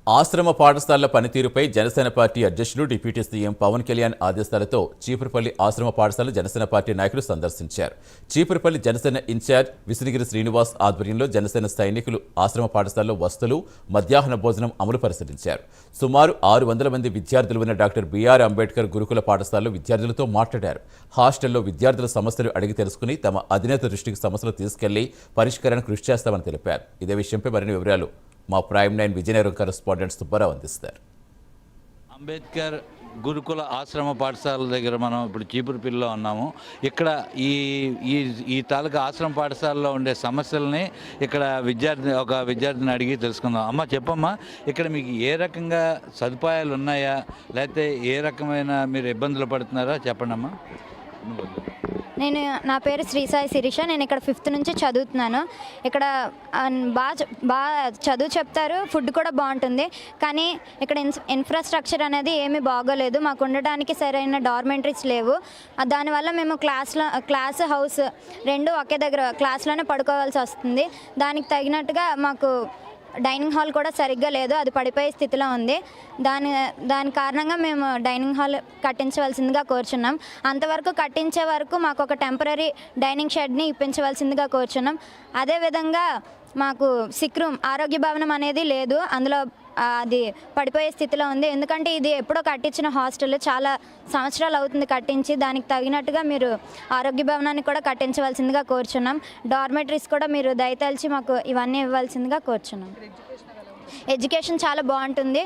ఆశ్రమ పాఠశాలల పనితీరుపై జనసేన పార్టీ అధ్యక్షులు డిప్యూటీ సీఎం పవన్ కళ్యాణ్ ఆదేశాలతో చీపురుపల్లి ఆశ్రమ పాఠశాల జనసేన పార్టీ నాయకులు సందర్శించారు. చీపురుపల్లి జనసేన ఇన్ఛార్జ్ విసిరిగిరి శ్రీనివాస్ ఆధ్వర్యంలో జనసేన సైనికులు ఆశ్రమ పాఠశాలలో వసతులు, మధ్యాహ్న భోజనం అమలు పరిశీలించారు. సుమారు 600 మంది విద్యార్థులు ఉన్న డాక్టర్ బిఆర్ అంబేద్కర్ గురుకుల పాఠశాలలో విద్యార్థులతో మాట్లాడారు. హాస్టల్లో విద్యార్థుల సమస్యలు అడిగి తెలుసుకుని తమ అధినేత దృష్టికి సమస్యలు తీసుకెళ్లి పరిష్కారానికి కృషి చేస్తామని తెలిపారు. ఇదే విషయంపై మరిన్ని వివరాలు మా ప్రైమ్ 9 విజయనగరం కరెస్పాండెంట్ సుబ్బారావు అందిస్తారు. అంబేద్కర్ గురుకుల ఆశ్రమ పాఠశాల దగ్గర మనం ఇప్పుడు చీపురుపల్లిలో ఉన్నాము. ఇక్కడ ఈ తాలూకా ఆశ్రమ పాఠశాలలో ఉండే సమస్యలని ఇక్కడ ఒక విద్యార్థిని అడిగి తెలుసుకుందాం. అమ్మ చెప్పమ్మా, ఇక్కడ మీకు ఏ రకంగా సదుపాయాలు ఉన్నాయా, లేకపోతే ఏ రకమైన మీరు ఇబ్బందులు పడుతున్నారా చెప్పండి అమ్మా. నా పేరు శ్రీ సాయి శిరీష. నేను ఇక్కడ 5th నుంచి చదువుతున్నాను. ఇక్కడ బాగా చదువు చెప్తారు, ఫుడ్ కూడా బాగుంటుంది. కానీ ఇక్కడ ఇన్ఫ్రాస్ట్రక్చర్ అనేది ఏమీ బాగోలేదు. మాకు ఉండడానికి సరైన డార్మెంటరీస్ లేవు. దానివల్ల మేము క్లాస్ హౌస్ రెండు ఒకే దగ్గర క్లాస్లోనే పడుకోవాల్సి వస్తుంది. దానికి తగినట్టుగా మాకు డైనింగ్ హాల్ కూడా సరిగ్గా లేదు, అది పడిపోయే స్థితిలో ఉంది. దాని కారణంగా మేము డైనింగ్ హాల్ కట్టించవలసిందిగా కోరుచున్నాం. అంతవరకు కట్టించే వరకు మాకు ఒక టెంపరీ డైనింగ్ షెడ్ని ఇప్పించవలసిందిగా కోరుచున్నాం. అదేవిధంగా మాకు సిక్ రూమ్, ఆరోగ్య భవనం అనేది లేదు, అందులో అది పడిపోయే స్థితిలో ఉంది. ఎందుకంటే ఇది ఎప్పుడో కట్టించిన హాస్టల్, చాలా సంవత్సరాలు అవుతుంది కట్టించి. దానికి తగినట్టుగా మీరు ఆరోగ్య భవనాన్ని కూడా కట్టించవలసిందిగా కోరుచున్నాం. డార్మెటరీస్ కూడా మీరు దయతలిచి మాకు ఇవన్నీ ఇవ్వాల్సిందిగా కోరుచున్నాం. ఎడ్యుకేషన్ చాలా బాగుంటుంది.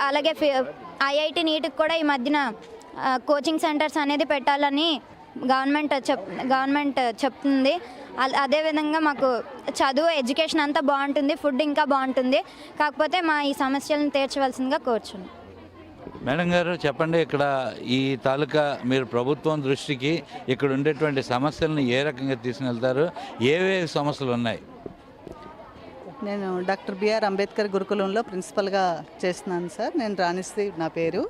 అలాగే ఐఐటి నీట్కి కూడా ఈ మధ్యన కోచింగ్ సెంటర్స్ అనేది పెట్టాలని గవర్నమెంట్ చెప్తుంది. అదేవిధంగా మాకు చదువు, ఎడ్యుకేషన్ అంతా బాగుంటుంది, ఫుడ్ ఇంకా బాగుంటుంది. కాకపోతే మా ఈ సమస్యలను తీర్చవలసిందిగా కోరుచున్నాం. మేడం గారు చెప్పండి, ఇక్కడ ఈ తాలూకా మీరు ప్రభుత్వం దృష్టికి ఇక్కడ ఉండేటువంటి సమస్యలను ఏ రకంగా తీసుకెళ్తారు, ఏవేవి సమస్యలు ఉన్నాయి? నేను డాక్టర్ బిఆర్ అంబేద్కర్ గురుకులంలో ప్రిన్సిపల్గా చేస్తున్నాను సార్. నేను రాణిశ్రీ నా పేరు.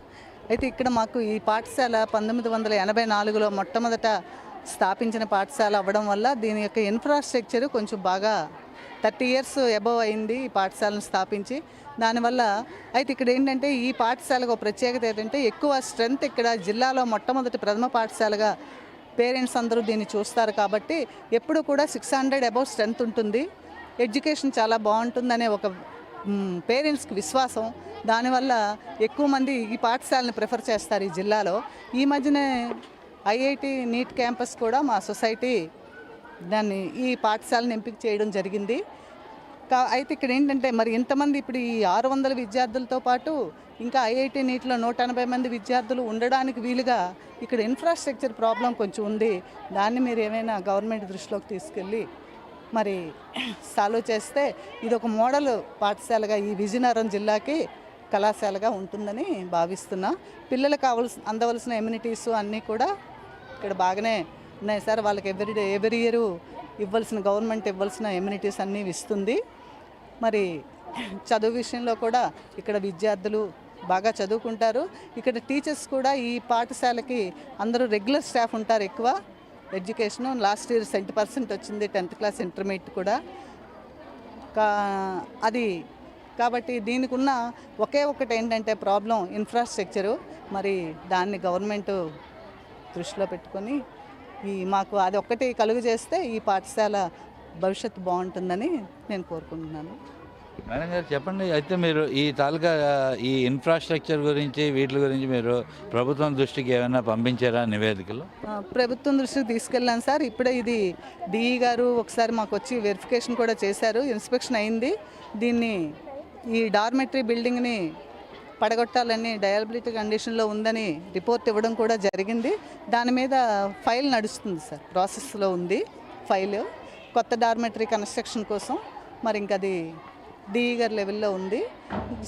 అయితే ఇక్కడ మాకు ఈ పాఠశాల 1984లో మొట్టమొదట స్థాపించిన పాఠశాల అవ్వడం వల్ల దీని యొక్క ఇన్ఫ్రాస్ట్రక్చర్ కొంచెం బాగా 30 years అబవ్ అయింది ఈ పాఠశాలను స్థాపించి. దానివల్ల అయితే ఇక్కడ ఏంటంటే ఈ పాఠశాలకు ఒక ప్రత్యేకత ఏంటంటే ఎక్కువ స్ట్రెంత్ ఇక్కడ జిల్లాలో మొట్టమొదటి ప్రథమ పాఠశాలగా పేరెంట్స్ అందరూ దీన్ని చూస్తారు. కాబట్టి ఎప్పుడు కూడా 600 అబవ్ స్ట్రెంత్ ఉంటుంది. ఎడ్యుకేషన్ చాలా బాగుంటుందనే ఒక పేరెంట్స్కి విశ్వాసం. దానివల్ల ఎక్కువ మంది ఈ పాఠశాలని ప్రిఫర్ చేస్తారు ఈ జిల్లాలో. ఈ మధ్యనే ఐఐటి నీట్ క్యాంపస్ కూడా మా సొసైటీ దాన్ని ఈ పాఠశాలను ఎంపిక చేయడం జరిగింది. అయితే ఇక్కడ ఏంటంటే మరి ఇంతమంది ఇప్పుడు ఈ 600 విద్యార్థులతో పాటు ఇంకా ఐఐటి నీట్లో 180 మంది విద్యార్థులు ఉండడానికి వీలుగా ఇక్కడ ఇన్ఫ్రాస్ట్రక్చర్ ప్రాబ్లం కొంచెం ఉంది. దాన్ని మీరు ఏమైనా గవర్నమెంట్ దృష్టిలోకి తీసుకెళ్ళి మరి సాల్వ్ చేస్తే ఇది ఒక మోడల్ పాఠశాలగా ఈ విజయనగరం జిల్లాకి కళాశాలగా ఉంటుందని భావిస్తున్నా. పిల్లలకు అందవలసిన ఎమ్యూనిటీస్ అన్నీ కూడా ఇక్కడ బాగానే ఉన్నాయి సార్. వాళ్ళకి ఎవ్రీ ఇయర్ గవర్నమెంట్ ఇవ్వాల్సిన ఎమ్యూనిటీస్ అన్నీ ఇస్తుంది. మరి చదువు విషయంలో కూడా ఇక్కడ విద్యార్థులు బాగా చదువుకుంటారు. ఇక్కడ టీచర్స్ కూడా ఈ పాఠశాలకి అందరూ రెగ్యులర్ స్టాఫ్ ఉంటారు. ఎక్కువ ఎడ్యుకేషను లాస్ట్ ఇయర్ 70% వచ్చింది 10th క్లాస్ ఇంటర్మీడియట్ కూడా. అది కాబట్టి దీనికి ఉన్న ఒకటి ఏంటంటే ప్రాబ్లం ఇన్ఫ్రాస్ట్రక్చరు. మరి దాన్ని గవర్నమెంట్ దృష్టిలో పెట్టుకొని మాకు అది ఒక్కటి కలుగు చేస్తే ఈ పాఠశాల భవిష్యత్తు బాగుంటుందని నేను కోరుకుంటున్నాను. మేడం గారు చెప్పండి, అయితే మీరు ఈ తాలూకా ఈ ఇన్ఫ్రాస్ట్రక్చర్ గురించి వీటి గురించి మీరు ప్రభుత్వం దృష్టికి ఏమైనా పంపించారా నివేదికలు? ప్రభుత్వం దృష్టికి తీసుకెళ్ళాను సార్. ఇప్పుడే ఇది డిఈ గారు ఒకసారి మాకు వచ్చి వెరిఫికేషన్ కూడా చేశారు, ఇన్స్పెక్షన్ అయింది. దీన్ని ఈ డార్మెటరీ బిల్డింగ్ని పడగొట్టాలని డయాబిలిటీ కండిషన్లో ఉందని రిపోర్ట్ ఇవ్వడం కూడా జరిగింది. దాని మీద ఫైల్ నడుస్తుంది సార్, ప్రాసెస్లో ఉంది ఫైల్ కొత్త డార్మెటరీ కన్స్ట్రక్షన్ కోసం. మరి ఇంకా అది డిఈ గారి లెవెల్లో ఉంది.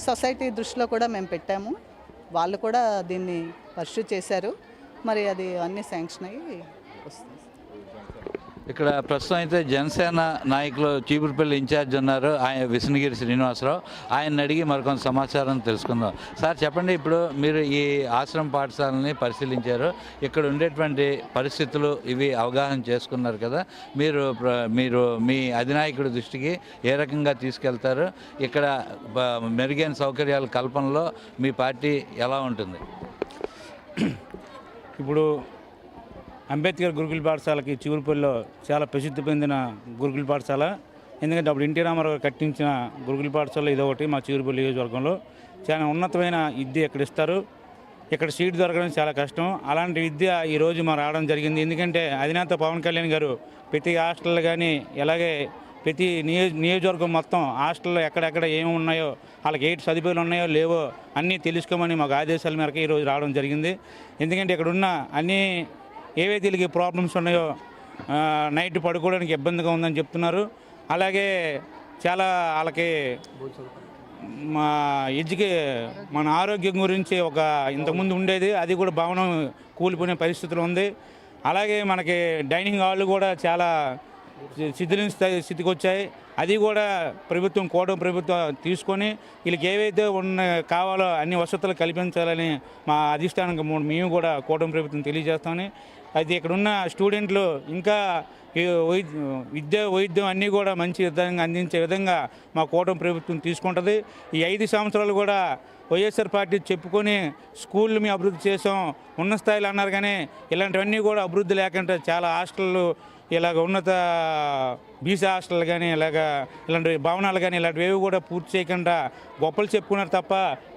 సొసైటీ దృష్టిలో కూడా మేము పెట్టాము, వాళ్ళు కూడా దీన్ని పర్స్యూ చేశారు. మరి అది అన్నీ శాంక్షన్ అయ్యి వస్తుంది. ఇక్కడ ప్రస్తుతం అయితే జనసేన నాయకులు చీపురుపల్లి ఇన్ఛార్జ్ ఉన్నారు, ఆయన విష్ణుగిరి శ్రీనివాసరావు. ఆయన అడిగి మరికొంత సమాచారం తెలుసుకుందాం. సార్ చెప్పండి, ఇప్పుడు మీరు ఈ ఆశ్రమ పాఠశాలని పరిశీలించారు, ఇక్కడ ఉండేటువంటి పరిస్థితులు ఇవి అవగాహన చేసుకున్నారు కదా, మీరు మీ అధినాయకుడి దృష్టికి ఏ రకంగా తీసుకెళ్తారు? ఇక్కడ మెరుగైన సౌకర్యాల కల్పనలో మీ పార్టీ ఎలా ఉంటుంది? ఇప్పుడు అంబేద్కర్ గురుకుల పాఠశాలకి చిగురుపల్లిలో చాలా ప్రసిద్ధి పొందిన గురుకుల పాఠశాల. ఎందుకంటే అప్పుడు ఎన్టీ రామారావు కట్టించిన గురుకుల పాఠశాల ఇదొకటి. మా చిగురుపల్లి నియోజకవర్గంలో చాలా ఉన్నతమైన విద్య ఇక్కడ ఇస్తారు. ఇక్కడ సీట్ దొరకడం చాలా కష్టం. అలాంటి విద్య ఈరోజు మా రావడం జరిగింది. ఎందుకంటే అధినేత పవన్ కళ్యాణ్ గారు ప్రతి హాస్టల్ కానీ అలాగే ప్రతి నియోజకవర్గం మొత్తం హాస్టల్లో ఎక్కడెక్కడ ఏమి ఉన్నాయో, వాళ్ళకి ఎయిట్ సదుపాయాలు ఉన్నాయో లేవో అన్నీ తెలుసుకోమని మాకు ఆదేశాల మేరకు ఈరోజు రావడం జరిగింది. ఎందుకంటే ఇక్కడ ఉన్న అన్నీ ఏవైతే వీళ్ళకి ప్రాబ్లమ్స్ ఉన్నాయో, నైట్ పడుకోవడానికి ఇబ్బందిగా ఉందని చెప్తున్నారు. అలాగే చాలా వాళ్ళకి మన ఆరోగ్యం గురించి ఒక ఇంతకుముందు ఉండేది, అది కూడా భవనం కూలిపోయిన పరిస్థితులు ఉంది. అలాగే మనకి డైనింగ్ హాళ్ళు కూడా చాలా శిథిలించిన స్థితికి వచ్చాయి. అది కూడా కూటమి ప్రభుత్వం తీసుకొని వీళ్ళకి ఏవైతే కావాలో అన్ని వసతులు కల్పించాలని మా అధిష్టానానికి మేము కూడా కూటమి ప్రభుత్వం తెలియజేస్తామని. అయితే ఇక్కడ ఉన్న స్టూడెంట్లు ఇంకా వైద్యం అన్నీ కూడా మంచి విధంగా అందించే విధంగా మా కూటమి ప్రభుత్వం తీసుకుంటుంది. ఈ 5 సంవత్సరాలు కూడా వైఎస్ఆర్ పార్టీ చెప్పుకొని స్కూళ్ళు మేము అభివృద్ధి చేసాం, ఉన్న స్థాయిలో అన్నారు, కానీ ఇలాంటివన్నీ కూడా అభివృద్ధి లేకుండా చాలా హాస్టళ్ళు, ఇలాగ ఉన్నత బీసీ హాస్టల్ కానీ ఇలాంటి భవనాలు కానీ ఇలాంటివి కూడా పూర్తి చేయకుండా గొప్పలు చెప్పుకున్నారు తప్ప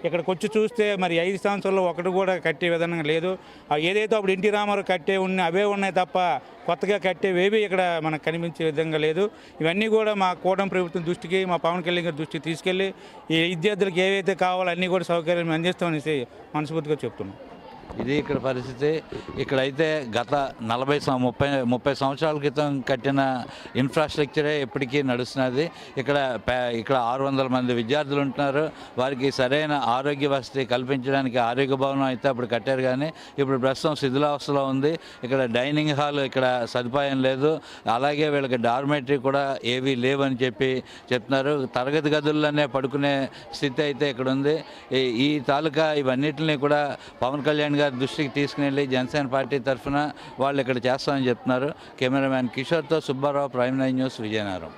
ఇక్కడికి వచ్చి చూస్తే మరి 5 సంవత్సరాల్లో ఒకటి కూడా కట్టే విధానం లేదు. ఏదైతే అప్పుడు ఎన్టీ రామారావు అవే ఉన్నాయి తప్ప కొత్తగా కట్టేవేవి ఇక్కడ మనకు కనిపించే విధంగా లేదు. ఇవన్నీ కూడా మా కూటమి ప్రభుత్వం దృష్టికి, మా పవన్ కళ్యాణ్ గారి దృష్టికి తీసుకెళ్ళి ఈ విద్యార్థులకు ఏవైతే కావాలో అన్నీ కూడా సౌకర్యం అందిస్తామనేసి మనస్ఫూర్తిగా చెప్తున్నాం. ఇది ఇక్కడ పరిస్థితి. ఇక్కడైతే గత 30 సంవత్సరాల క్రితం కట్టిన ఇన్ఫ్రాస్ట్రక్చరే ఇప్పటికీ నడుస్తున్నది. ఇక్కడ 600 మంది విద్యార్థులు ఉంటున్నారు. వారికి సరైన ఆరోగ్య వసతి కల్పించడానికి ఆరోగ్య భవనం అయితే అప్పుడు కట్టారు, కానీ ఇప్పుడు ప్రస్తుతం శిథిలావస్థలో ఉంది. ఇక్కడ డైనింగ్ హాల్ ఇక్కడ సదుపాయం లేదు. అలాగే వీళ్ళకి డార్మెటరీ కూడా ఏవీ లేవని చెప్తున్నారు. తరగతి గదుల్లోనే పడుకునే స్థితి అయితే ఇక్కడ ఉంది. ఈ తాలూకా ఇవన్నిటిని కూడా పవన్ కళ్యాణ్ గారి దృష్టికి తీసుకుని జనసేన పార్టీ తరఫున వాళ్ళు ఇక్కడ చేస్తామని చెప్తున్నారు. కెమెరామ్యాన్ కిషోర్తో సుబ్బారావు, ప్రైమ్ 9 న్యూస్, విజయనగరం.